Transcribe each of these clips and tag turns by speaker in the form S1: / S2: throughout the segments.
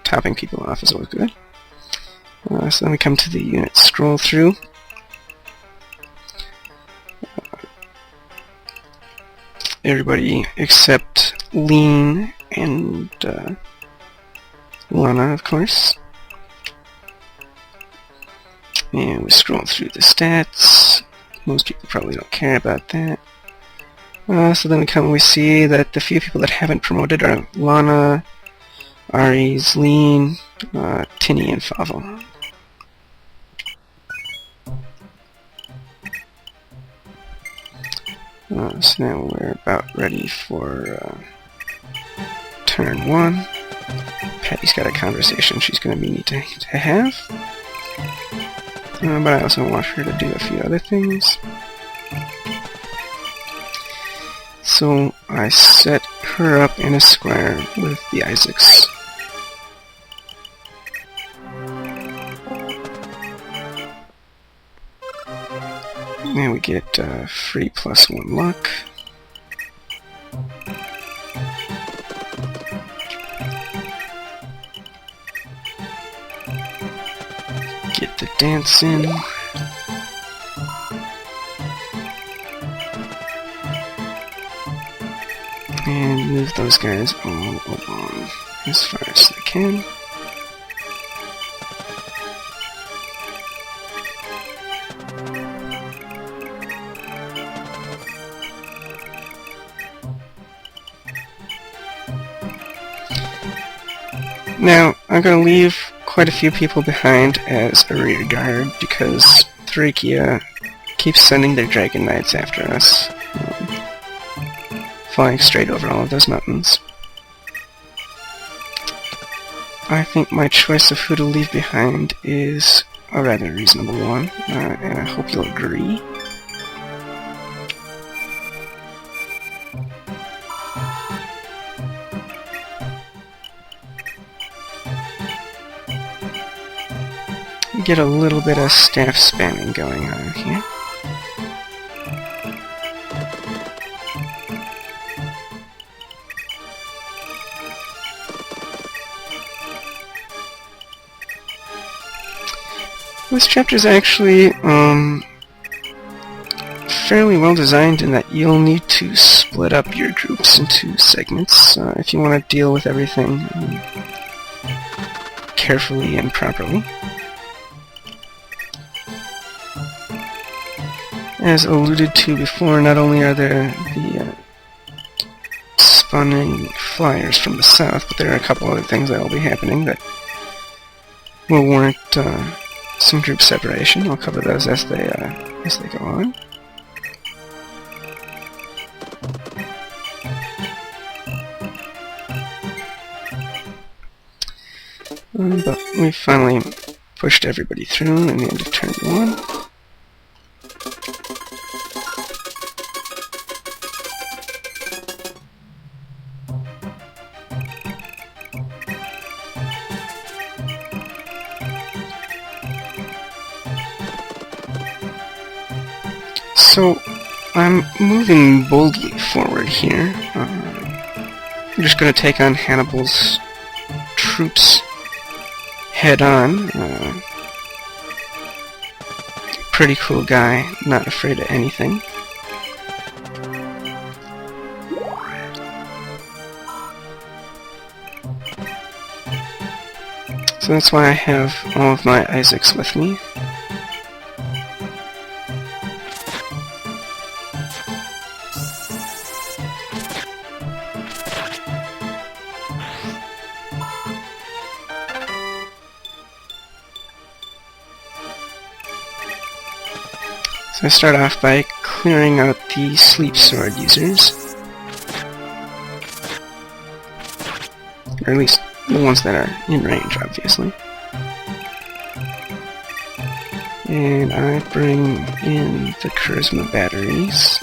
S1: topping people off is always good. So then we come to the unit scroll through. Everybody except Lean and Lana, of course. And we scroll through the stats. Most people probably don't care about that. So then we come and we see that the few people that haven't promoted are Lana, Aries, Lean, Tinny, and Favel. So now we're about ready for turn 1. Patty's got a conversation she's going to need to have. But I also want her to do a few other things. So I set her up in a square with the Isaacs. And we get free +1 luck. Get the dance in. And move those guys all along as far as they can. Now, I'm going to leave quite a few people behind as a rear guard because Thrakia keeps sending their Dragon Knights after us, flying straight over all of those mountains. I think my choice of who to leave behind is a rather reasonable one, and I hope you'll agree. Get a little bit of staff spamming going on here. This chapter is actually fairly well designed in that you'll need to split up your groups into segments if you want to deal with everything carefully and properly. As alluded to before, not only are there the spawning flyers from the south, but there are a couple other things that will be happening that will warrant some group separation. I'll cover those as they go on. But we finally pushed everybody through in the end of turn 1. So, I'm moving boldly forward here. I'm just going to take on Hannibal's troops head-on. Pretty cool guy, not afraid of anything. So that's why I have all of my Isaacs with me. So I start off by clearing out the sleep sword users. Or at least the ones that are in range, obviously. And I bring in the charisma batteries.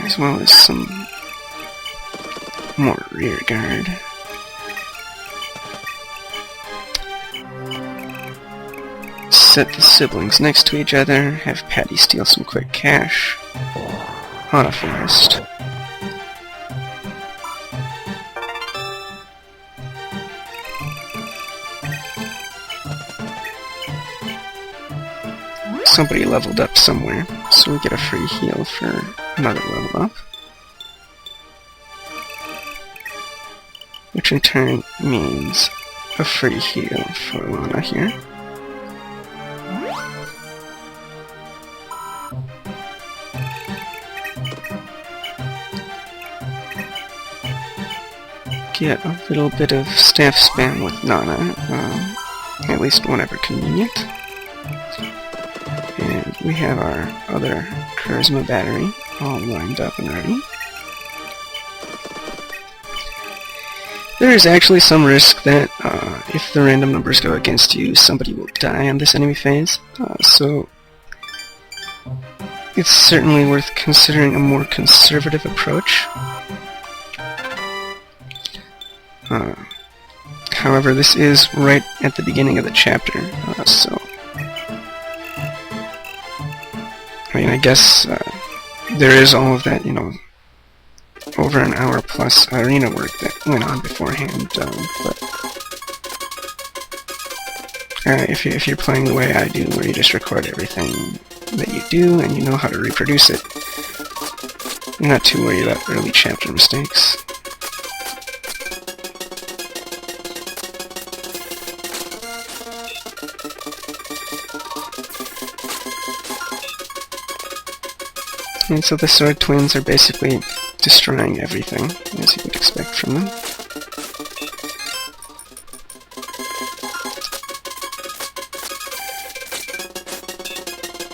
S1: As well as some more rear guard. Set. set the siblings next to each other, have Patty steal some quick cash. on a forest. Somebody leveled up somewhere, so we get a free heal for another level up. Which in turn means a free heal for Lana here. Get a little bit of staff spam with Nana, at least whenever convenient. And we have our other charisma battery all lined up and ready. There is actually some risk that if the random numbers go against you, somebody will die on this enemy phase, so it's certainly worth considering a more conservative approach. However, this is right at the beginning of the chapter, so I mean, I guess there is all of that, you know, over an hour plus arena work that went on beforehand, but if you're playing the way I do, where you just record everything that you do and you know how to reproduce it, you're not too worried about early chapter mistakes. And so the Sword Twins are basically destroying everything, as you would expect from them.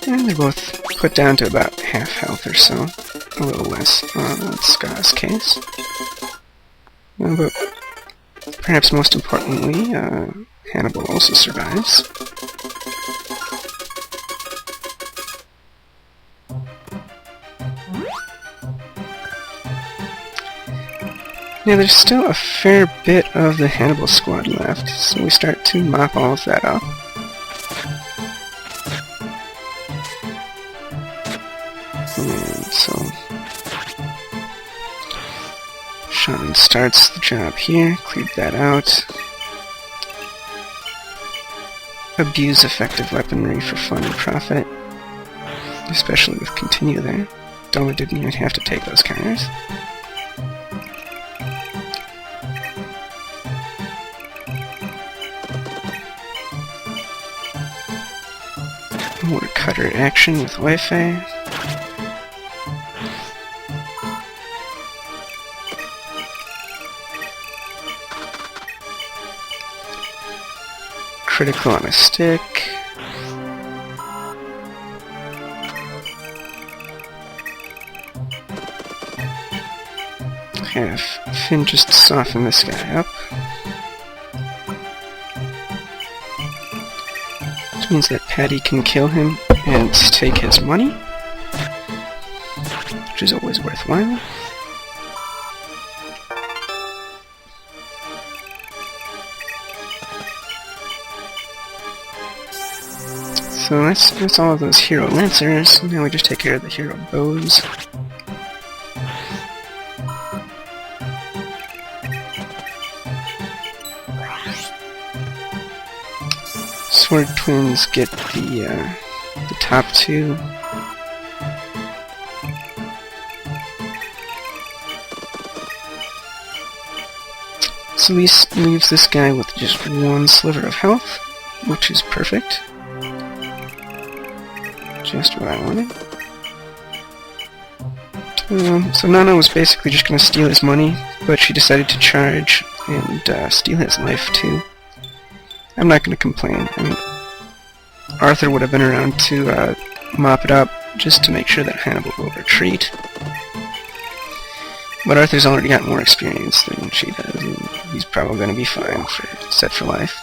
S1: And they're both put down to about half health or so, a little less in Ska's case. But perhaps most importantly, Hannibal also survives. Yeah, there's still a fair bit of the Hannibal squad left, so we start to mop all of that up. And so Shaman starts the job here, cleared that out. Abuse effective weaponry for fun and profit, especially with Continue there. Doma didn't even have to take those counters. More cutter action with Wi-Fi. Critical on a stick. Have Finn just soften this guy up. Which means that Patty can kill him and take his money, which is always worthwhile. So that's all of those hero lancers. Now we just take care of the hero bows. Sword Twins get the top two. So this leaves this guy with just one sliver of health, which is perfect. Just what I wanted. So Nana was basically just going to steal his money, but she decided to charge and steal his life too. I'm not going to complain. I mean, Arthur would have been around to mop it up just to make sure that Hannibal will retreat. But Arthur's already got more experience than she does, and he's probably going to be fine set for life.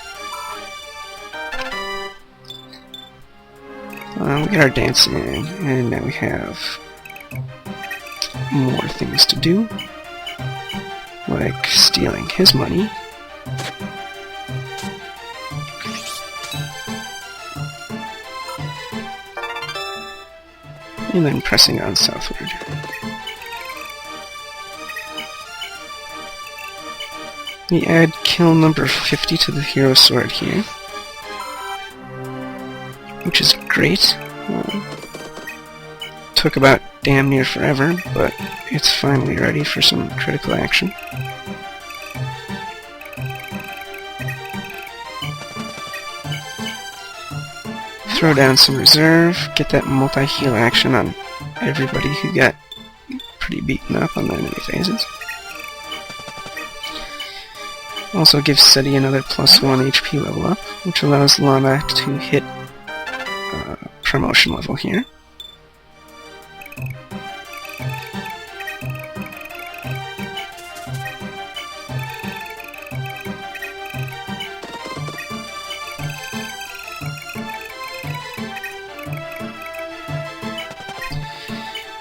S1: We get our dance in, and now we have more things to do, like stealing his money. And then pressing on southward. We add kill number 50 to the hero sword here, which is great. Took about damn near forever, but it's finally ready for some critical action. Throw down some reserve, get that multi-heal action on everybody who got pretty beaten up on the enemy phases. Also gives Seti another +1 HP level up, which allows Lana to hit promotion level here.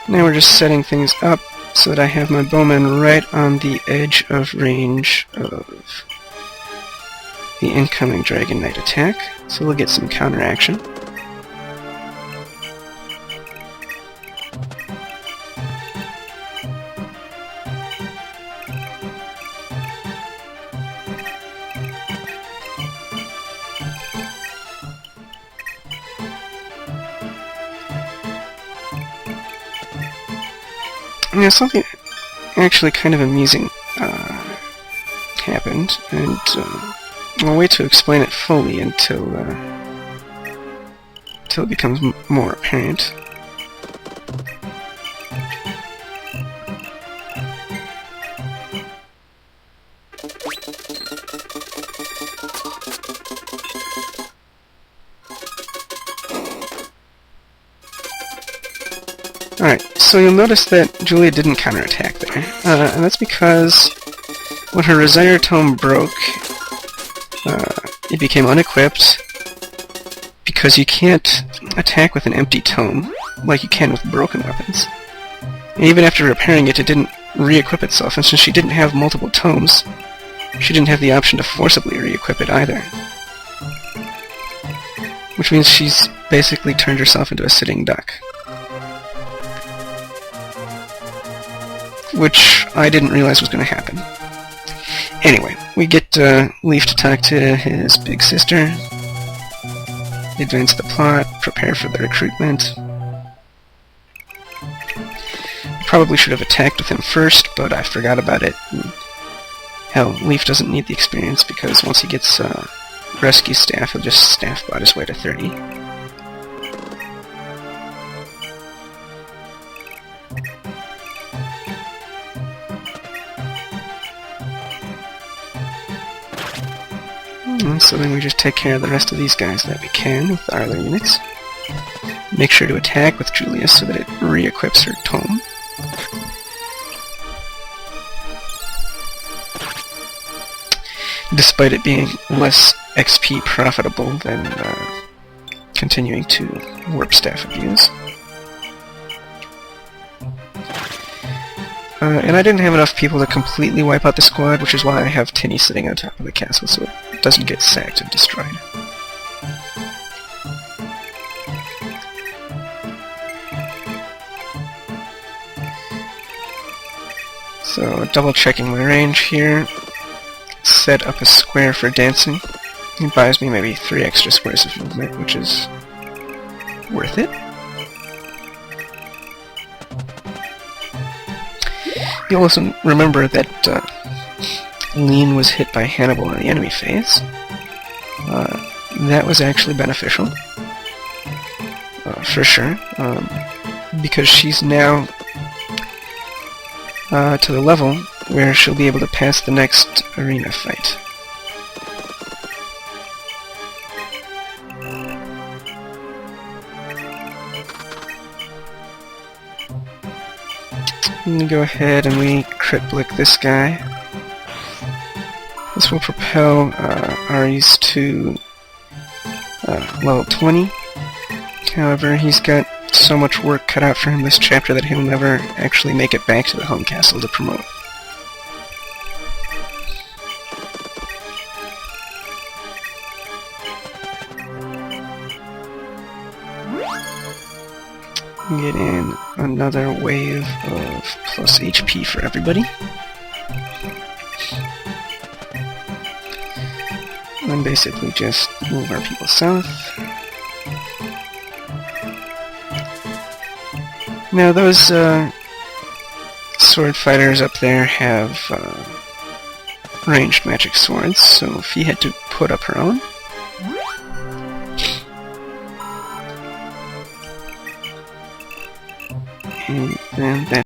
S1: Now we're just setting things up so that I have my bowman right on the edge of range of the incoming Dragon Knight attack, so we'll get some counter action. Now, something actually kind of amusing happened, and I'll wait to explain it fully until it becomes more apparent. Alright, so you'll notice that Julia didn't counterattack there, and that's because when her Resire Tome broke, it became unequipped, because you can't attack with an empty tome like you can with broken weapons. And even after repairing it, it didn't re-equip itself, and since she didn't have multiple tomes, she didn't have the option to forcibly re-equip it either. Which means she's basically turned herself into a sitting duck. Which I didn't realize was going to happen. Anyway, we get Leaf to talk to his big sister, advance the plot, prepare for the recruitment. Probably should have attacked with him first, but I forgot about it. And hell, Leaf doesn't need the experience because once he gets Rescue Staff, he'll just staff bot his way to 30. So then we just take care of the rest of these guys that we can with our other units. Make sure to attack with Julia so that it re-equips her tome. Despite it being less XP profitable than continuing to warp staff abuse. And I didn't have enough people to completely wipe out the squad, which is why I have Tinny sitting on top of the castle so it doesn't get sacked and destroyed. So, double checking my range here. Set up a square for dancing. It buys me maybe 3 extra squares of movement, which is worth it. You'll also remember that Lean was hit by Hannibal in the enemy phase. That was actually beneficial. For sure. Because she's now to the level where she'll be able to pass the next arena fight. I'm gonna go ahead and we crit blick this guy. This will propel Ares to level 20. However, he's got so much work cut out for him this chapter that he'll never actually make it back to the home castle to promote. Get in another wave of plus HP for everybody. then basically just move our people south. Now those sword fighters up there have ranged magic swords, so Fee had to put up her own. And then that